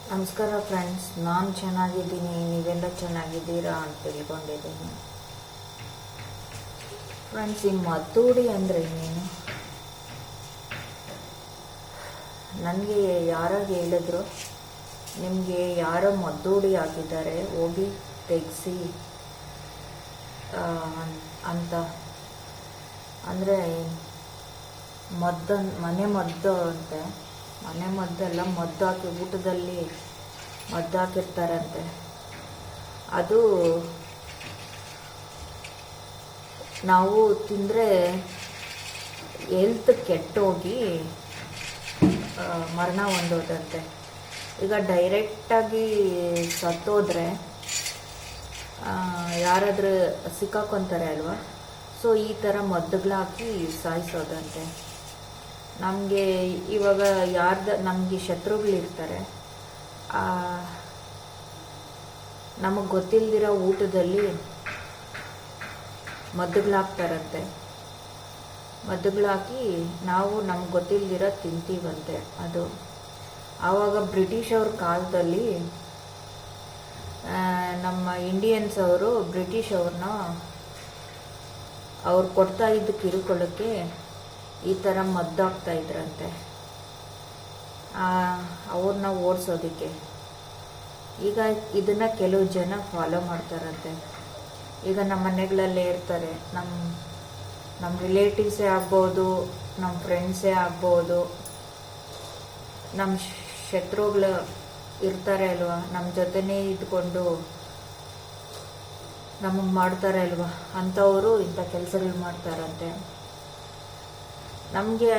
ನಮಸ್ಕಾರ ಫ್ರೆಂಡ್ಸ್, ನಾನು ಚೆನ್ನಾಗಿದ್ದೀನಿ, ನೀವೆಲ್ಲ ಚೆನ್ನಾಗಿದ್ದೀರಾ ಅಂತ ತಿಳ್ಕೊಂಡಿದ್ದೀನಿ. ಫ್ರೆಂಡ್ಸ್, ಈ ಮದ್ದೂಡಿ ಅಂದರೆ ಇನ್ನೇನು? ನನಗೆ ಯಾರೋ ಹೇಳಿದ್ರು, ನಿಮಗೆ ಯಾರೋ ಮದ್ದೂಡಿ ಆಗಿದ್ದಾರೆ, ಹೋಗಿ ತೆಗೆಸಿ ಅಂತ. ಅಂದರೆ ಮನೆ ಮದ್ದು ಅಂತೆ. ಮನೆ ಮದ್ದೆಲ್ಲ ಮದ್ದು ಹಾಕಿ ಊಟದಲ್ಲಿ ಮದ್ದು ಹಾಕಿರ್ತಾರಂತೆ. ಅದು ನಾವು ತಿಂದರೆ ಹೆಲ್ತ್ ಕೆಟ್ಟೋಗಿ ಮರಣ ಹೊಂದೋದಂತೆ. ಈಗ ಡೈರೆಕ್ಟಾಗಿ ಸತ್ತೋದ್ರೆ ಯಾರಾದರೂ ಸಿಕ್ಕಾಕೊತಾರೆ ಅಲ್ವಾ, ಸೊ ಈ ಥರ ಮದ್ದುಗಳಾಕಿ ಸಾಯಿಸೋದಂತೆ. ನಮಗೆ ಇವಾಗ ನಮಗೆ ಶತ್ರುಗಳಿರ್ತಾರೆ, ನಮಗೆ ಗೊತ್ತಿಲ್ದಿರೋ ಊಟದಲ್ಲಿ ಮದ್ದುಗಳಾಕ್ತಾರಂತೆ. ಮದ್ದುಗಳಾಕಿ ನಾವು ನಮ್ಗೆ ಗೊತ್ತಿಲ್ದಿರೋ ತಿಂತೀವಂತೆ. ಅದು ಆವಾಗ ಬ್ರಿಟಿಷವ್ರ ಕಾಲದಲ್ಲಿ ನಮ್ಮ ಇಂಡಿಯನ್ಸ್ ಅವರು ಬ್ರಿಟಿಷ್ ಅವ್ರನ್ನ ಅವ್ರು ಕೊಡ್ತಾ ಇದ್ದ ಕಿರುಕುಳಕ್ಕೆ ಈ ಥರ ಮದ್ದಾಗ್ತಾ ಇದ್ರಂತೆ, ಅವ್ರನ್ನ ಓಡಿಸೋದಕ್ಕೆ. ಈಗ ಇದನ್ನು ಕೆಲವು ಜನ ಫಾಲೋ ಮಾಡ್ತಾರಂತೆ. ಈಗ ನಮ್ಮ ಮನೆಗಳಲ್ಲೇ ಇರ್ತಾರೆ, ನಮ್ಮ ರಿಲೇಟಿವ್ಸೇ ಆಗ್ಬೋದು, ನಮ್ಮ ಫ್ರೆಂಡ್ಸೇ ಆಗ್ಬೋದು, ನಮ್ಮ ಶತ್ರುಗಳು ಇರ್ತಾರೆ ಅಲ್ವಾ, ನಮ್ಮ ಜೊತೆನೇ ಇದ್ಕೊಂಡು ನಮಗೆ ಮಾಡ್ತಾರೆ ಅಲ್ವಾ, ಅಂಥವರು ಇಂಥ ಕೆಲಸಗಳು ಮಾಡ್ತಾರಂತೆ. ನಮಗೆ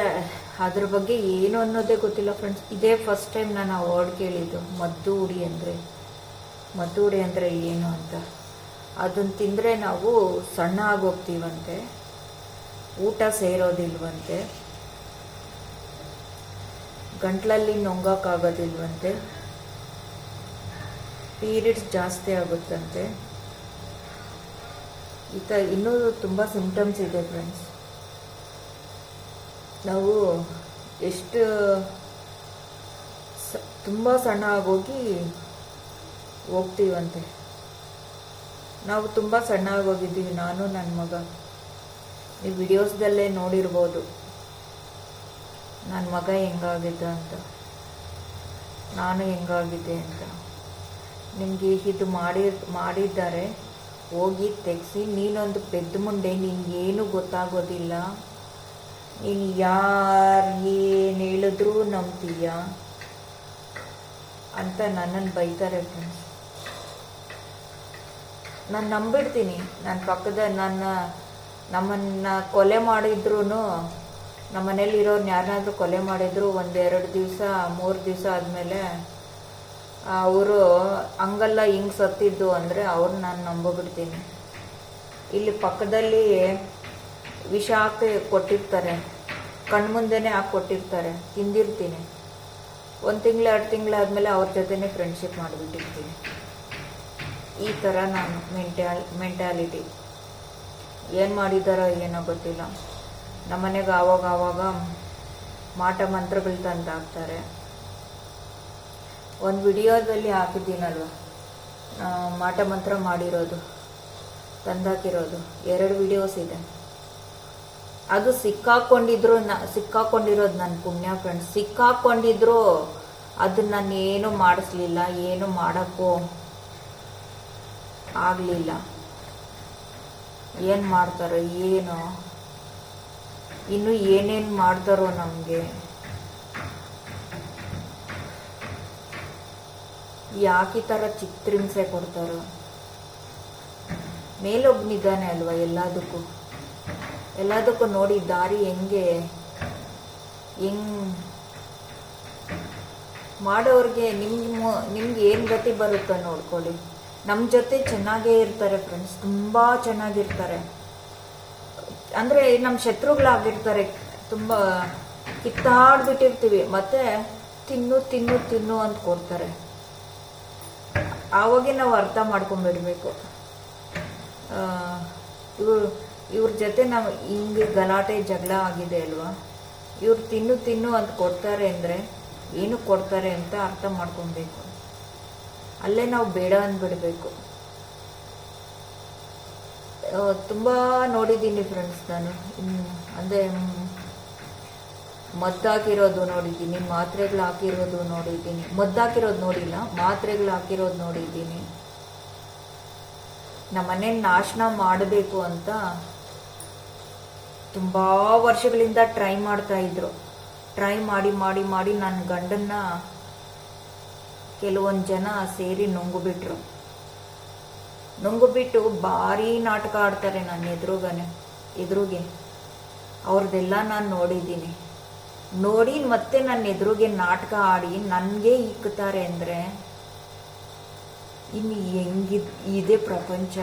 ಅದ್ರ ಬಗ್ಗೆ ಏನು ಅನ್ನೋದೇ ಗೊತ್ತಿಲ್ಲ ಫ್ರೆಂಡ್ಸ್. ಇದೇ ಫಸ್ಟ್ ಟೈಮ್ ನಾನು ಆ ವರ್ಡ್ ಕೇಳಿದ್ದು, ಮದ್ದೂಡಿ ಅಂದರೆ ಏನು ಅಂತ. ಅದನ್ನು ತಿಂದರೆ ನಾವು ಸಣ್ಣ ಆಗೋಗ್ತೀವಂತೆ, ಊಟ ಸೇರೋದಿಲ್ವಂತೆ, ಗಂಟ್ಲಲ್ಲಿ ನುಂಗೋಕ್ಕಾಗೋದಿಲ್ವಂತೆ, ಪೀರಿಯಡ್ಸ್ ಜಾಸ್ತಿ ಆಗುತ್ತಂತೆ. ಇನ್ನೂ ತುಂಬ ಸಿಂಪ್ಟಮ್ಸ್ ಇದೆ ಫ್ರೆಂಡ್ಸ್. ನಾವು ಎಷ್ಟು ತುಂಬ ಸಣ್ಣ ಆಗೋಗಿ ಹೋಗ್ತೀವಂತೆ. ನಾವು ತುಂಬ ಸಣ್ಣ ಆಗೋಗಿದ್ದೀವಿ, ನಾನು ನನ್ನ ಮಗ. ನೀವು ವಿಡಿಯೋಸ್ದಲ್ಲೇ ನೋಡಿರ್ಬೋದು ನನ್ನ ಮಗ ಹೆಂಗಾಗಿದ್ದ ಅಂತ, ನಾನು ಹೆಂಗಾಗಿದ್ದೆ ಅಂತ. ನಿಮಗೆ ಇದು ಮಾಡಿದ್ದಾರೆ, ಹೋಗಿ ತೆಗೆಸಿ. ನೀನೊಂದು ಪೆದ್ದ ಮುಂಡೆ, ನಿನಗೇನು ಗೊತ್ತಾಗೋದಿಲ್ಲ, ನೀನು ಯಾರು ಏನು ಹೇಳಿದ್ರೂ ನಂಬ್ತೀಯ ಅಂತ ನನ್ನನ್ನು ಬೈತಾರೆ ಫ್ರೆಂಡ್ಸ್. ನಾನು ನಂಬಿಡ್ತೀನಿ. ನನ್ನ ಪಕ್ಕದ ನಮ್ಮನ್ನು ಕೊಲೆ ಮಾಡಿದ್ರು, ನಮ್ಮ ಮನೇಲಿ ಇರೋರ್ನ ಯಾರನ್ನಾದ್ರೂ ಕೊಲೆ ಮಾಡಿದ್ರು, 1-2 ದಿವಸ 3 ದಿವಸ ಆದಮೇಲೆ ಅವರು ಹಂಗಲ್ಲ ಹಿಂಗೆ ಸತ್ತಿದ್ದು ಅಂದರೆ ಅವ್ರು ನಾನು ನಂಬೋಬಿಡ್ತೀನಿ. ಇಲ್ಲಿ ಪಕ್ಕದಲ್ಲಿ ವಿಷ ಹಾಕಿ ಕೊಟ್ಟಿರ್ತಾರೆ, ಕಣ್ಮುಂದೆನೇ ಹಾಕಿ ಕೊಟ್ಟಿರ್ತಾರೆ, ತಿಂದಿರ್ತೀನಿ. 1 ತಿಂಗಳು 2 ತಿಂಗಳಾದಮೇಲೆ ಅವ್ರ ಜೊತೆನೇ ಫ್ರೆಂಡ್ಶಿಪ್ ಮಾಡಿಬಿಟ್ಟಿರ್ತೀನಿ. ಈ ಥರ ನಾನು ಮೆಂಟ್ಯಾಲಿಟಿ. ಏನು ಮಾಡಿದಾರೋ ಏನೋ ಗೊತ್ತಿಲ್ಲ. ನಮ್ಮ ಮನೆಗೆ ಆವಾಗ ಮಾಟ ಮಂತ್ರಗಳು ತಂದು ಹಾಕ್ತಾರೆ. ಒಂದು ವಿಡಿಯೋದಲ್ಲಿ ಹಾಕಿದ್ದೀನಲ್ವ, ಮಾಟ ಮಂತ್ರ ಮಾಡಿರೋದು ತಂದಾಕಿರೋದು 2 ವಿಡಿಯೋಸ್ ಇದೆ. ಅದು ಸಿಕ್ಕಾಕೊಂಡಿರೋದು ನನ್ನ ಪುಣ್ಯ ಫ್ರೆಂಡ್ಸ್. ಸಿಕ್ಕಾಕೊಂಡಿದ್ರು ಅದನ್ನ ನಾನು ಏನು ಮಾಡಿಸ್ಲಿಲ್ಲ, ಏನು ಮಾಡೋಕ್ಕೂ ಆಗಲಿಲ್ಲ. ಏನು ಮಾಡ್ತಾರೋ ಏನೋ, ಇನ್ನು ಏನೇನು ಮಾಡ್ತಾರೋ ನಮಗೆ. ಯಾಕೆ ಈ ಥರ ಚಿತ್ರಹಿಂಸೆ ಕೊಡ್ತಾರೋ. ಮೇಲೊಬ್ಬನಿದ್ದಾನೆ ಅಲ್ವಾ ಎಲ್ಲದಕ್ಕೂ ನೋಡಿ ದಾರಿ ಹೆಂಗೆ ಮಾಡೋರಿಗೆ ನಿಮ್ಗೆ ಏನು ಗತಿ ಬರುತ್ತೋ ನೋಡ್ಕೊಳ್ಳಿ. ನಮ್ಮ ಜೊತೆ ಚೆನ್ನಾಗೇ ಇರ್ತಾರೆ ಫ್ರೆಂಡ್ಸ್, ತುಂಬ ಚೆನ್ನಾಗಿರ್ತಾರೆ. ಅಂದರೆ ನಮ್ಮ ಶತ್ರುಗಳಾಗಿರ್ತಾರೆ, ತುಂಬ ಕಿತ್ತಾಡ್ಬಿಟ್ಟಿರ್ತೀವಿ, ಮತ್ತೆ ತಿನ್ನು ತಿನ್ನು ತಿನ್ನು ಅಂತ ಕೊಡ್ತಾರೆ. ಆವಾಗೇ ನಾವು ಅರ್ಥ ಮಾಡ್ಕೊಂಡ್ಬಿಡ್ಬೇಕು, ಇವ್ರ ಜೊತೆ ನಾವು ಹಿಂಗೆ ಗಲಾಟೆ ಜಗಳ ಆಗಿದೆ ಅಲ್ವಾ, ಇವ್ರು ತಿನ್ನು ತಿನ್ನು ಅಂತ ಕೊಡ್ತಾರೆ ಅಂದರೆ ಏನು ಕೊಡ್ತಾರೆ ಅಂತ ಅರ್ಥ ಮಾಡ್ಕೊಬೇಕು. ಅಲ್ಲೇ ನಾವು ಬೇಡ ಅಂದ್ಬಿಡ್ಬೇಕು. ತುಂಬ ನೋಡಿದ್ದೀನಿ ಫ್ರೆಂಡ್ಸ್ ನಾನು. ಅಂದರೆ ಮದ್ದಾಕಿರೋದು ನೋಡಿದ್ದೀನಿ, ಮಾತ್ರೆಗಳು ಹಾಕಿರೋದು ನೋಡಿದ್ದೀನಿ. ಮದ್ದಾಕಿರೋದು ನೋಡಿಲ್ಲ, ಮಾತ್ರೆಗಳು ಹಾಕಿರೋದು ನೋಡಿದ್ದೀನಿ. ನಮ್ಮನೆ ನಾಶನ ಮಾಡಬೇಕು ಅಂತ ತುಂಬ ವರ್ಷಗಳಿಂದ ಟ್ರೈ ಮಾಡ್ತಾ ಇದ್ರು. ಟ್ರೈ ಮಾಡಿ ಮಾಡಿ ಮಾಡಿ ನನ್ನ ಗಂಡನ್ನ ಕೆಲವೊಂದು ಜನ ಸೇರಿ ನುಂಗುಬಿಟ್ಟು ಭಾರಿ ನಾಟಕ ಆಡ್ತಾರೆ ನನ್ನ ಎದುರುಗೆ. ಅವ್ರದ್ದೆಲ್ಲ ನಾನು ನೋಡಿದ್ದೀನಿ. ನೋಡಿ ಮತ್ತೆ ನನ್ನ ಎದುರುಗೆ ನಾಟಕ ಆಡಿ ನನಗೆ ಇಕ್ಕುತ್ತಾರೆ ಅಂದರೆ ಇನ್ನು ಹೆಂಗಿದೆ ಪ್ರಪಂಚ.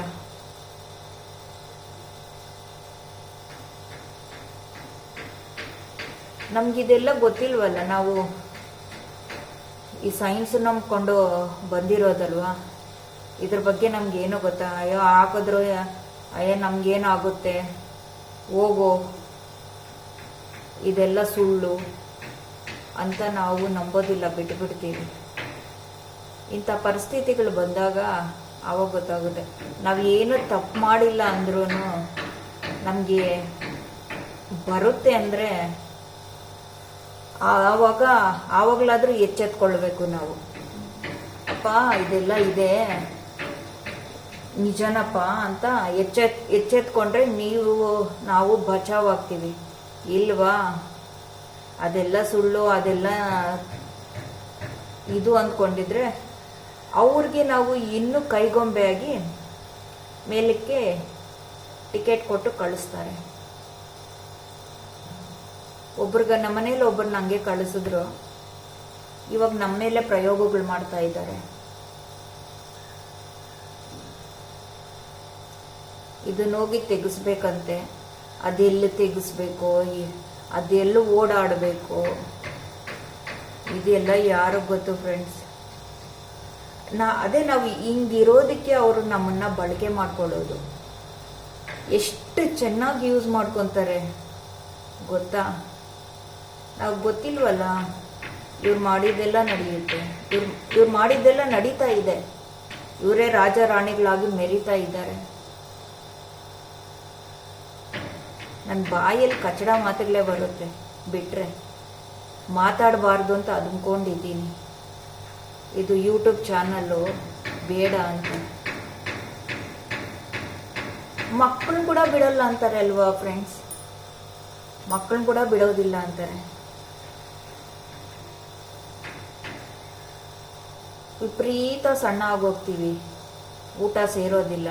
ನಮಗಿದೆಲ್ಲ ಗೊತ್ತಿಲ್ವಲ್ಲ, ನಾವು ಈ ಸೈನ್ಸ್ ನಂಬ್ಕೊಂಡು ಬಂದಿರೋದಲ್ವಾ. ಇದ್ರ ಬಗ್ಗೆ ನಮ್ಗೇನೋ ಗೊತ್ತಾ? ಅಯ್ಯೋ ಹಾಕಿದ್ರು ಅಯ್ಯೋ ನಮ್ಗೇನಾಗುತ್ತೆ, ಹೋಗೋ ಇದೆಲ್ಲ ಸುಳ್ಳು ಅಂತ ನಾವು ನಂಬೋದಿಲ್ಲ, ಬಿಟ್ಬಿಡ್ತೀವಿ. ಇಂಥ ಪರಿಸ್ಥಿತಿಗಳು ಬಂದಾಗ ಆವಾಗ ಗೊತ್ತಾಗುತ್ತೆ. ನಾವು ಏನು ತಪ್ಪು ಮಾಡಿಲ್ಲ ಅಂದ್ರೂ ನಮಗೆ ಬರುತ್ತೆ ಅಂದರೆ ಆವಾಗಲಾದರೂ ಎಚ್ಚೆತ್ಕೊಳ್ಬೇಕು ನಾವು. ಅಪ್ಪ ಇದೆಲ್ಲ ಇದೆ ನಿಜನಪ್ಪ ಅಂತ ಎಚ್ಚೆತ್ಕೊಂಡ್ರೆ ನಾವು ಬಚಾವಾಗ್ತೀವಿ. ಇಲ್ವಾ ಅದೆಲ್ಲ ಸುಳ್ಳು, ಅದೆಲ್ಲ ಇದು ಅಂದ್ಕೊಂಡಿದ್ರೆ ಅವ್ರಿಗೆ ನಾವು ಇನ್ನೂ ಕೈಗೊಂಬೆಯಾಗಿ ಮೇಲಕ್ಕೆ ಟಿಕೆಟ್ ಕೊಟ್ಟು ಕಳಿಸ್ತಾರೆ. ನಮ್ಮ ಮನೇಲಿ ಒಬ್ಬರನ್ನ ಹಂಗೆ ಕಳಿಸಿದ್ರು. ಇವಾಗ ನಮ್ಮ ಮೇಲೆ ಪ್ರಯೋಗಗಳು ಮಾಡ್ತಾ ಇದ್ದಾರೆ. ಇದನ್ನ ಹೋಗಿ ತೆಗಿಸ್ಬೇಕಂತೆ, ಅದೆಲ್ಲ ತೆಗಿಸ್ಬೇಕು, ಅದೆಲ್ಲ ಓಡಾಡಬೇಕು, ಇದೆಲ್ಲ ಯಾರಿಗೆ ಗೊತ್ತು ಫ್ರೆಂಡ್ಸ್. ನಾವು ಹಿಂಗಿರೋದಕ್ಕೆ ಅವರು ನಮ್ಮನ್ನ ಬಳಕೆ ಮಾಡ್ಕೊಳ್ಳೋದು. ಎಷ್ಟು ಚೆನ್ನಾಗಿ ಯೂಸ್ ಮಾಡ್ಕೊತಾರೆ ಗೊತ್ತಾ? ನಾವು ಗೊತ್ತಿಲ್ವಲ್ಲ, ಇವ್ರು ಮಾಡಿದ್ದೆಲ್ಲ ನಡೆಯುತ್ತೆ, ಇವ್ರು ಮಾಡಿದ್ದೆಲ್ಲ ನಡೀತಾ ಇದೆ. ಇವರೇ ರಾಜ ರಾಣಿಗಳಾಗಿ ಮೆರೀತಾ ಇದ್ದಾರೆ. ನನ್ನ ಬಾಯಲ್ಲಿ ಕಚಡ ಮಾತುಗಳೇ ಬರುತ್ತೆ, ಬಿಟ್ರೆ ಮಾತಾಡಬಾರ್ದು ಅಂತ ಅಂದ್ಕೊಂಡಿದ್ದೀನಿ. ಇದು ಯೂಟ್ಯೂಬ್ ಚಾನಲ್ಲು ಬೇಡ ಅಂತ. ಮಕ್ಕಳನ್ನ ಕೂಡ ಬಿಡಲ್ಲ ಅಂತಾರೆ ಅಲ್ವಾ ಫ್ರೆಂಡ್ಸ್? ಮಕ್ಕಳನ್ನ ಕೂಡ ಬಿಡೋದಿಲ್ಲ ಅಂತಾರೆ. ವಿಪರೀತ ಸಣ್ಣ ಆಗೋಗ್ತೀವಿ, ಊಟ ಸೇರೋದಿಲ್ಲ.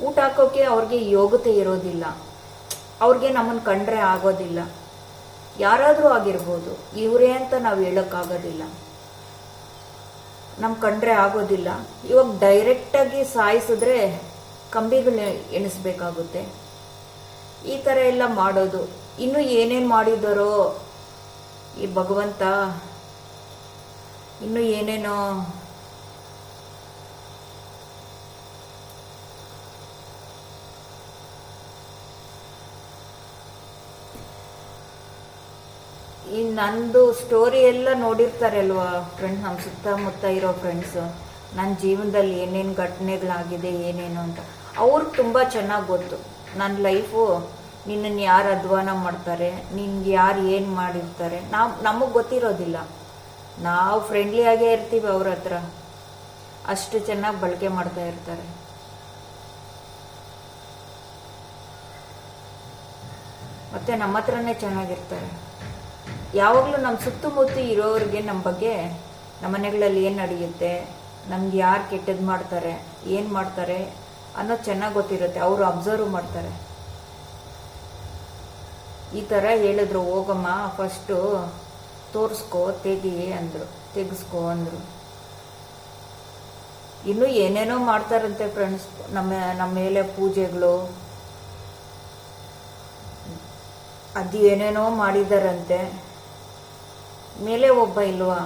ಊಟ ಹಾಕೋಕೆ ಅವ್ರಿಗೆ ಯೋಗ್ಯತೆ ಇರೋದಿಲ್ಲ, ಅವ್ರಿಗೆ ನಮ್ಮನ್ನು ಕಂಡ್ರೆ ಆಗೋದಿಲ್ಲ. ಯಾರಾದರೂ ಆಗಿರ್ಬೋದು, ಇವರೇ ಅಂತ ನಾವು ಹೇಳೋಕ್ಕಾಗೋದಿಲ್ಲ. ನಮ್ಮ ಕಂಡ್ರೆ ಆಗೋದಿಲ್ಲ. ಇವಾಗ ಡೈರೆಕ್ಟಾಗಿ ಸಾಯಿಸಿದ್ರೆ ಕಂಬಿಗಳು ಎಣಿಸ್ಬೇಕಾಗುತ್ತೆ. ಈ ಥರ ಎಲ್ಲ ಮಾಡೋದು. ಇನ್ನೂ ಏನೇನು ಮಾಡಿದಾರೋ ಈ ಭಗವಂತ, ಇನ್ನೂ ಏನೇನೋ. ಈ ನಂದು ಸ್ಟೋರಿ ಎಲ್ಲ ನೋಡಿರ್ತಾರೆ ಅಲ್ವಾ ಫ್ರೆಂಡ್ಸ್, ನಮ್ಮ ಸುತ್ತಮುತ್ತ ಇರೋ ಫ್ರೆಂಡ್ಸು, ನನ್ನ ಜೀವನದಲ್ಲಿ ಏನೇನು ಘಟನೆಗಳಾಗಿದೆ ಏನೇನು ಅಂತ. ಅವ್ರಿಗೆ ತುಂಬ ಚೆನ್ನಾಗಿ ಗೊತ್ತು ನನ್ನ ಲೈಫು. ನಿನ್ನನ್ನು ಯಾರು ಅಧ್ವಾನ ಮಾಡ್ತಾರೆ, ನಿನ್ಗೆ ಯಾರು ಏನು ಮಾಡಿರ್ತಾರೆ ನಮಗೆ ಗೊತ್ತಿರೋದಿಲ್ಲ. ನಾವು ಫ್ರೆಂಡ್ಲಿಯಾಗೇ ಇರ್ತೀವಿ ಅವ್ರ ಹತ್ರ. ಅಷ್ಟು ಚೆನ್ನಾಗಿ ಬಳಕೆ ಮಾಡ್ತಾ ಇರ್ತಾರೆ. ಮತ್ತು ನಮ್ಮ ಹತ್ರನೇ ಚೆನ್ನಾಗಿರ್ತಾರೆ. ಯಾವಾಗಲೂ ನಮ್ಮ ಸುತ್ತಮುತ್ತ ಇರೋರಿಗೆ ನಮ್ಮ ಬಗ್ಗೆ, ನಮ್ಮ ಮನೆಗಳಲ್ಲಿ ಏನು ನಡೆಯುತ್ತೆ, ನಮ್ಗೆ ಯಾರು ಕೆಟ್ಟದ್ದು ಮಾಡ್ತಾರೆ, ಏನು ಮಾಡ್ತಾರೆ ಅನ್ನೋದು ಚೆನ್ನಾಗಿ ಗೊತ್ತಿರುತ್ತೆ. ಅವರು ಅಬ್ಸರ್ವ್ ಮಾಡ್ತಾರೆ. ಈ ಥರ ಹೇಳಿದ್ರು, ಹೋಗಮ್ಮ ಫಸ್ಟು ತೋರಿಸ್ಕೋ, ತೆಗಿಸ್ಕೋ ಅಂದರು. ಇನ್ನೂ ಏನೇನೋ ಮಾಡ್ತಾರಂತೆ ಫ್ರೆಂಡ್ಸ್. ನಮ್ಮ ಮೇಲೆ ಪೂಜೆಗಳು ಅದು ಏನೇನೋ ಮಾಡಿದಾರಂತೆ. ಮೇಲೆ ಒಬ್ಬ ಇಲ್ವಾ,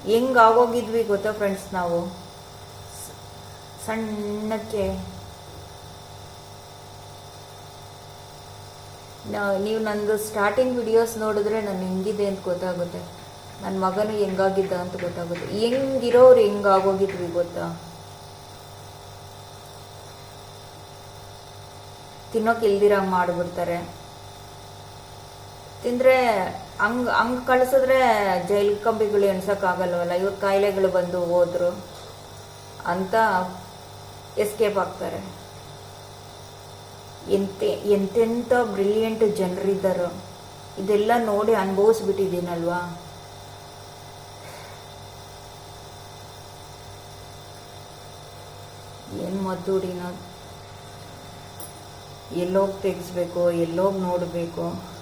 ಹೆಂಗಾಗೋಗಿದ್ವಿ ಗೊತ್ತಾ ಫ್ರೆಂಡ್ಸ್ ನಾವು? ಸಣ್ಣಕ್ಕೆ ನೀವು ನಂದು ಸ್ಟಾರ್ಟಿಂಗ್ ವಿಡಿಯೋಸ್ ನೋಡಿದ್ರೆ ನಾನು ಹೆಂಗಿದೆ ಅಂತ ಗೊತ್ತಾಗುತ್ತೆ. ನನ್ನ ಮಗನು ಹೆಂಗಾಗಿದ್ದ ಅಂತ ಗೊತ್ತಾಗುತ್ತೆ. ಹೆಂಗಿರೋರು ಹೆಂಗಾಗೋಗಿದ್ವಿ ಗೊತ್ತಾ. ತಿನ್ನೋಕೆ ಇಲ್ದಿರಂಗೆ ಮಾಡಿಬಿಡ್ತಾರೆ. ತಿಂದರೆ ಹಂಗೆ ಕಳಿಸಿದ್ರೆ ಜೈಲ್ ಕಂಬಿಗಳು ಎಣ್ಸೋಕ್ಕಾಗಲ್ವಲ್ಲ. ಇವ್ರ ಕಾಯಿಲೆಗಳು ಬಂದು ಹೋದ್ರು ಅಂತ ಎಸ್ಕೇಪ್ ಆಗ್ತಾರೆ. ಎಂತೆಂಥ ಬ್ರಿಲಿಯಂಟ್ ಜನರಿದ್ದಾರೋ. ಇದೆಲ್ಲ ನೋಡಿ ಅನುಭವಿಸ್ಬಿಟ್ಟಿದ್ದೀನಲ್ವಾ. ಏನು ಮದ್ದೂಡಿನ ಎಲ್ಲೋಗಿ ತೆಗಿಸ್ಬೇಕು, ಎಲ್ಲೋಗಿ ನೋಡಬೇಕು.